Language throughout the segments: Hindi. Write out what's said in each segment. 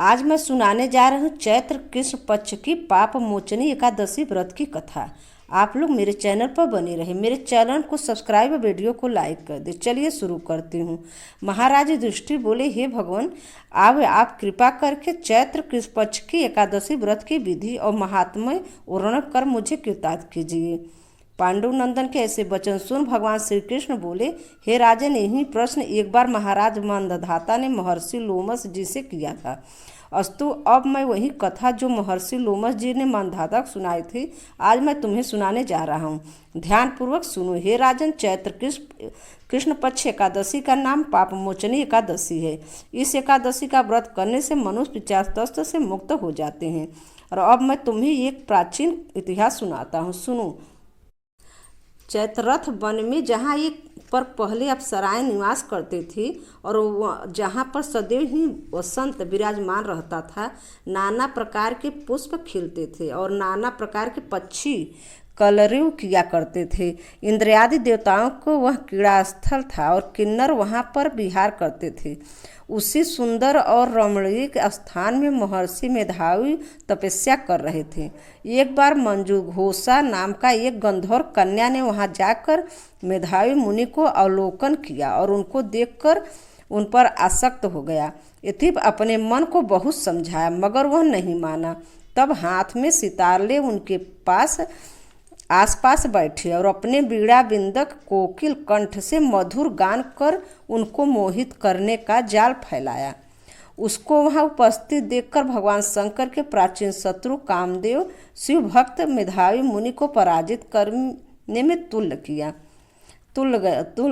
आज मैं सुनाने जा रही हूँ चैत्र कृष्ण पक्ष की पाप मोचनी एकादशी व्रत की कथा। आप लोग मेरे चैनल पर बने रहे, मेरे चैनल को सब्सक्राइब और वीडियो को लाइक कर दे। चलिए शुरू करती हूँ। महाराज युधिष्ठिर बोले, हे भगवान, अब आप कृपा करके चैत्र कृष्ण पक्ष की एकादशी व्रत की विधि और महात्म्य वर्णन कर मुझे कृतार्थ कीजिए। पांडु नंदन के ऐसे वचन सुन भगवान श्री कृष्ण बोले, हे राजन, यही प्रश्न एक बार महाराज मंदधाता ने महर्षि लोमस जी से किया था। अस्तु, अब मैं वही कथा जो महर्षि लोमस जी ने मंदधाता को सुनाई थी, आज मैं तुम्हें सुनाने जा रहा हूँ। ध्यानपूर्वक सुनो। हे राजन, चैत्र कृष्ण पक्ष एकादशी का नाम पापमोचनी एकादशी है। इस एकादशी का व्रत करने से मनुष्य पिशाच से मुक्त हो जाते हैं। और अब मैं तुम्हें एक प्राचीन इतिहास सुनाता हूँ, सुनो। चैत्ररथ वन में जहाँ एक पर पहले अप्सराएं निवास करती थी और जहाँ पर सदैव ही वसंत विराजमान रहता था, नाना प्रकार के पुष्प खिलते थे और नाना प्रकार के पक्षी कलरव किया करते थे। इंद्रियादि देवताओं को वह क्रीड़ा स्थल था और किन्नर वहाँ पर विहार करते थे। उसी सुंदर और रमणीक स्थान में महर्षि मेधावी तपस्या कर रहे थे। एक बार मंजुघोषा नाम का एक गंधर्व कन्या ने वहां जाकर मेधावी मुनि को अवलोकन किया और उनको देखकर उन पर आसक्त हो गया। इति अपने मन को बहुत समझाया, मगर वह नहीं माना। तब हाथ में सितार ले उनके आसपास बैठे और अपने बीड़ा बिंदक कोकिल कंठ से मधुर गान कर उनको मोहित करने का जाल फैलाया। उसको वहां उपस्थित देखकर भगवान शंकर के प्राचीन शत्रु कामदेव शिव भक्त मेधावी मुनि को पराजित करने में तुल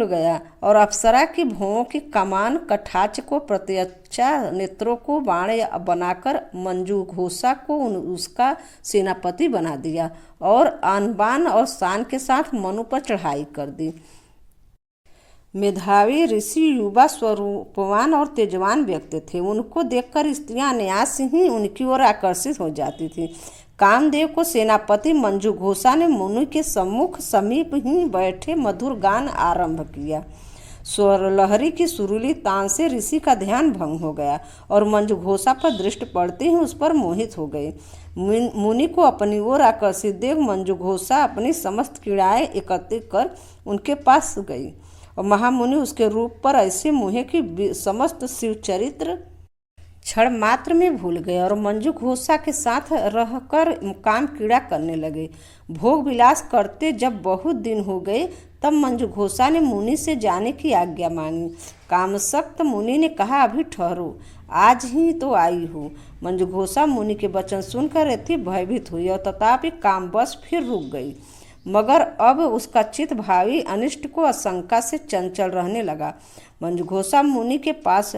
गया और अप्सरा की भौं की कमान कठाच को प्रत्यक्षा नेत्रों को बाण बनाकर मंजुघोषा को उसका सेनापति बना दिया और आनबान और शान के साथ मनु पर चढ़ाई कर दी। मेधावी ऋषि युवा स्वरूपवान और तेजवान व्यक्ति थे। उनको देखकर स्त्रियां अनायास ही उनकी ओर आकर्षित हो जाती थी। कामदेव को सेनापति मंजुघोषा ने मुनि के सम्मुख समीप ही बैठे मधुर गान आरंभ किया। स्वर लहरी की सुरीली तान से ऋषि का ध्यान भंग हो गया और मंजुघोषा पर दृष्टि पड़ते ही उस पर मोहित हो गए। मुनि को अपनी ओर आकर्षित देख मंजुघोषा अपनी समस्त क्रीड़ाएं एकत्रित कर उनके पास गई और महामुनि उसके रूप पर ऐसे मोहे कि समस्त शिव चरित्र क्षण मात्र में भूल गए और मंजुघोषा के साथ रहकर काम क्रीड़ा करने लगे। भोग विलास करते जब बहुत दिन हो गए, तब मंजुघोषा ने मुनि से जाने की आज्ञा मांगी। कामसक्त मुनि ने कहा, अभी ठहरो, आज ही तो आई हूँ। मंजुघोषा मुनि के वचन सुनकर अति भयभीत हुई और तथापि कामवश फिर रुक गई। मगर अब उसका चित्त भावी अनिष्ट को आशंका से चंचल रहने लगा। मंजुघोषा मुनि के पास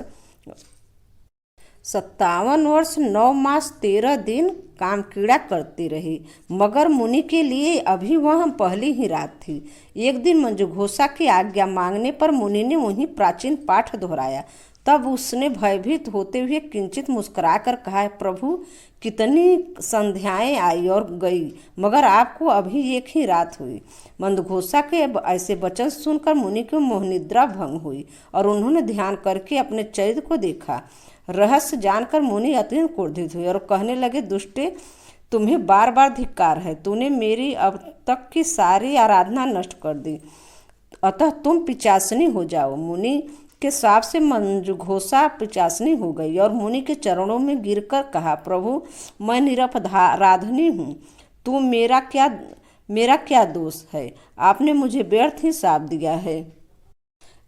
57 वर्ष 9 मास 13 दिन काम क्रीड़ा करती रही, मगर मुनि के लिए अभी वह पहली ही रात थी। एक दिन मंजुघोषा की आज्ञा मांगने पर मुनि ने वही प्राचीन पाठ दोहराया। तब उसने भयभीत होते हुए किंचित मुस्कुराकर कहा, प्रभु, कितनी संध्याएं आई और गई, मगर आपको अभी एक ही रात हुई। मंदघोषा के ऐसे वचन सुनकर मुनि की मोहनिद्रा भंग हुई और उन्होंने ध्यान करके अपने चरित्र को देखा। रहस्य जानकर मुनि अत्यंत क्रोधित हुए और कहने लगे, दुष्टे, तुम्हें बार बार धिक्कार है। तूने मेरी अब तक की सारी आराधना नष्ट कर दी, अतः तुम पिशाचनी हो जाओ। मुनि के श्राप से मंजुघोषा पिशाचनी हो गई और मुनि के चरणों में गिरकर कहा, प्रभु, मैं निरपराधिनी हूँ। तू मेरा क्या दोष है? आपने मुझे व्यर्थ ही श्राप दिया है।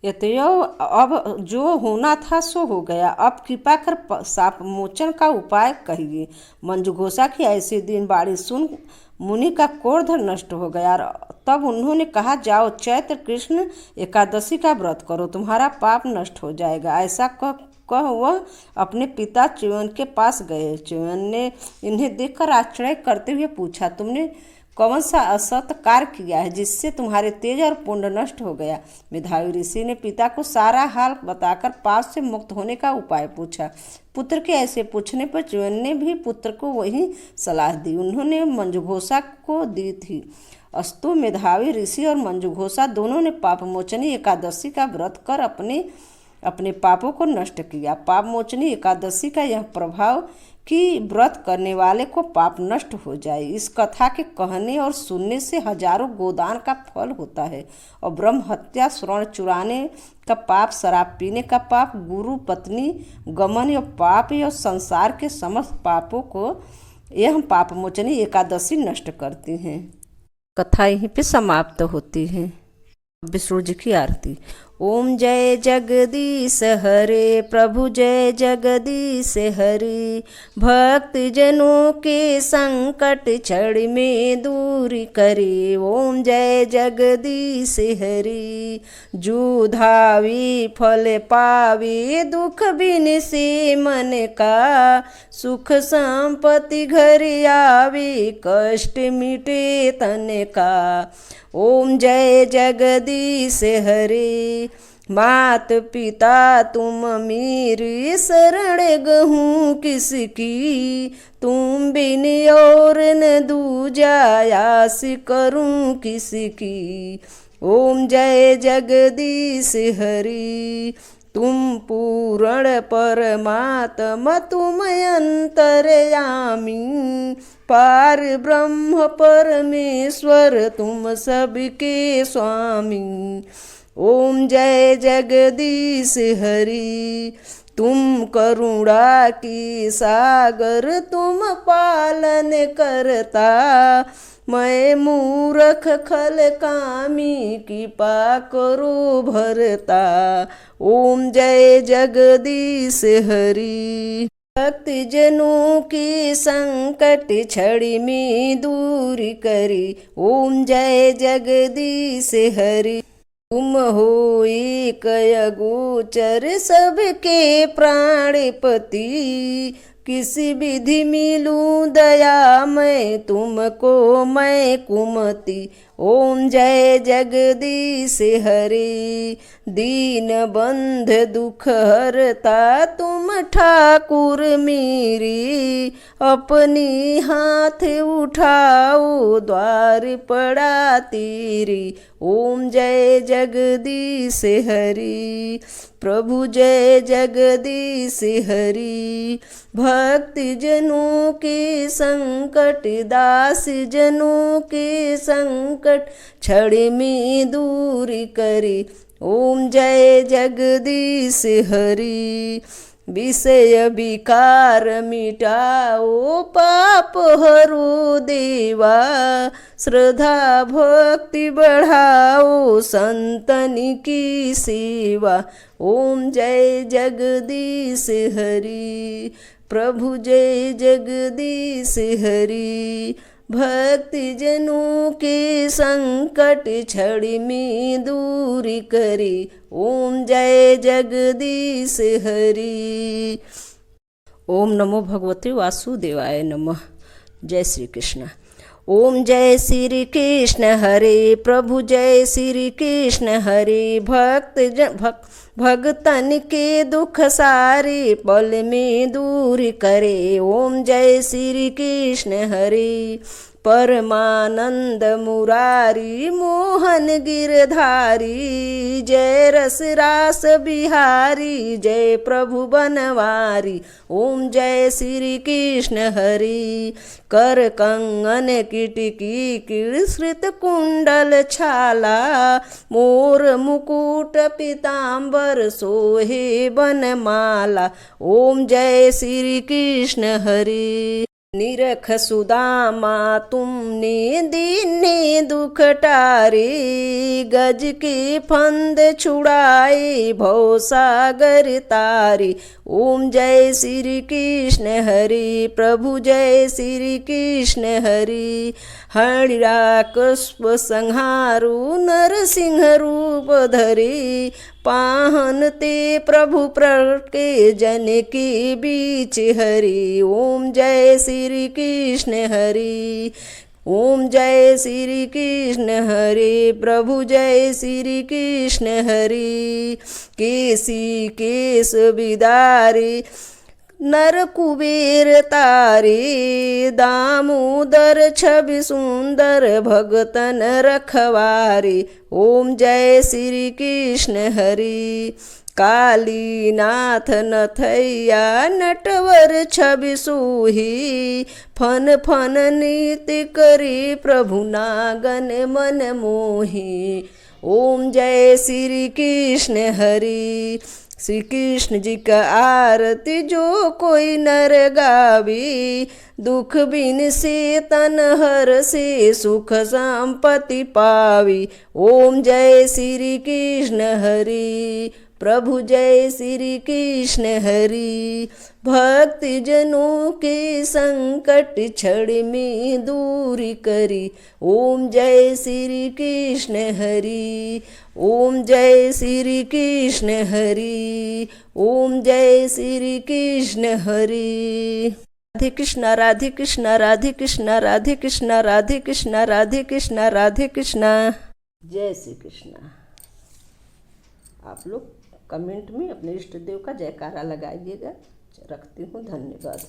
यतयो अब जो होना था सो हो गया। अब कृपा कर शाप मोचन का उपाय कहिए। मंजुघोषा की ऐसी दिन बाड़ी सुन मुनि का क्रोध नष्ट हो गया। तब उन्होंने कहा, जाओ चैत्र कृष्ण एकादशी का व्रत करो, तुम्हारा पाप नष्ट हो जाएगा। ऐसा कह वह अपने पिता च्यवन के पास गए। च्यवन ने इन्हें देखकर आश्चर्य करते हुए पूछा, तुमने कौन सा असत कार्य किया है जिससे तुम्हारे तेज और पुण्य नष्ट हो गया? मेधावी ऋषि ने पिता को सारा हाल बताकर पाप से मुक्त होने का उपाय पूछा। पुत्र के ऐसे पूछने पर च्यवन ने भी पुत्र को वही सलाह दी उन्होंने मंजुघोषा को दी थी। अस्तु, मेधावी ऋषि और मंजुघोषा दोनों ने पापमोचनी एकादशी का व्रत कर अपने अपने पापों को नष्ट किया। पाप मोचनी एकादशी का यह प्रभाव कि व्रत करने वाले को पाप नष्ट हो जाए। इस कथा के कहने और सुनने से हजारों गोदान का फल होता है और ब्रह्म हत्या, स्वर्ण चुराने का पाप, शराब पीने का पाप, गुरु पत्नी गमन या पाप या संसार के समस्त पापों को यह पाप मोचनी एकादशी नष्ट करती हैं। कथा यहीं पे समाप्त होती है। विष्णु जी की आरती। ओम जय जगदीश हरे, प्रभु जय जगदीश हरे। भक्त जनों के संकट क्षण में दूर करे। ओम जय जगदीश हरे। जो धावी फल पावे, दुख बिन से मन का। सुख संपत्ति घर आवे, कष्ट मिटे तन का। ओम जय जगदीश हरे। मात पिता तुम मेरी, शरण गहूँ किसकी। तुम बिन और न दूजा, आस करूँ किसकी। ओम जय जगदीश हरि। तुम पूर्ण परमात्मा, तुम अंतर्यामी। पार ब्रह्म परमेश्वर, तुम सबके स्वामी। ओम जय जगदीश हरि। तुम करुणा की सागर, तुम पालन करता। मैं मूर्ख खल कामी, कृपा करो भरता। ओम जय जगदीश हरि। भक्त जनों के संकट क्षण में दूर करी। ओम जय जगदीश हरि। तुम हो एक अगोचर, सबके प्राणपति। किसी विधि मिलूं दया मैं, तुमको मैं कुमति। ओम जय जगदीश हरि। दीन बंध दुख हरता, तुम ठाकुर मेरी। अपनी हाथ उठाओ, द्वार पड़ा तेरी। ओम जय जगदीश हरि। प्रभु जय जगदीश हरि। भक्त जनों के संकट, दास जनों के संकट क्षण में दूर करे। ओम जय जगदीश हरि। विषय विकार मिटाओ, पाप हरो देवा। श्रद्धा भक्ति बढ़ाओ, संतन की सेवा। ओम जय जगदीश हरि। प्रभु जय जगदीश हरि। भक्त जनों के संकट क्षण में दूर करे। ओम जय जगदीश हरि। ओम नमो भगवते वासुदेवाय नमः। जय श्री कृष्ण। ओम जय श्री कृष्ण हरे। प्रभु जय श्री कृष्ण हरे। भक्तन के दुख सारे, पल में दूर करे। ओम जय श्री कृष्ण हरे। परमानंद मुरारी, मोहन गिरधारी। जय रस रास बिहारी, जय प्रभु बनवारी। ओम जय श्री कृष्ण हरि। कर कंगन किटकी कृश्रित कुंडल छाला। मोर मुकुट पीताम्बर, सोहे बनमाला। ओम जय श्री कृष्ण हरि। निरख सुदामा तुमने दीने दुख टारे। गज के फंद छुड़ाए, भव सागर तारे। ओम जय श्री कृष्ण हरि। प्रभु जय श्री कृष्ण हरि। हरिराकस्प संहारु, नरसिंह रूप धरे। पाहन ते प्रभु प्रगटे, जन के बीच हरि। ओम जय श्री कृष्ण हरि। ओम जय श्री कृष्ण हरे। प्रभु जय श्री कृष्ण हरि। केसी केश विदारे, नर कुबेर तारे। दामोदर छवि सुंदर, भगतन रखवारे। ओम जय श्री कृष्ण हरि। कालीनाथ नथैया नटवर छवि सूही फन फन नीति करी प्रभु नागन मन मोही। ओम जय श्री कृष्ण हरि। श्री कृष्ण जी का आरती जो कोई नर गावी दुख बिन से तन हर से सुख संपत्ति पावी। ओम जय श्री कृष्ण हरि। प्रभु जय श्री कृष्ण हरि। भक्ति जनों के संकट छड़ में दूरी करी। ओम जय श्री कृष्ण हरि। ओम जय श्री कृष्ण हरि। ओम जय श्री कृष्ण हरि। राधे कृष्णा राधे कृष्णा राधे कृष्णा राधे कृष्णा राधे कृष्णा राधे कृष्णा राधे कृष्णा। जय श्री कृष्णा। आप लोग कमेंट में अपने इष्ट देव का जयकारा लगाइएगा। रखती हूँ, धन्यवाद।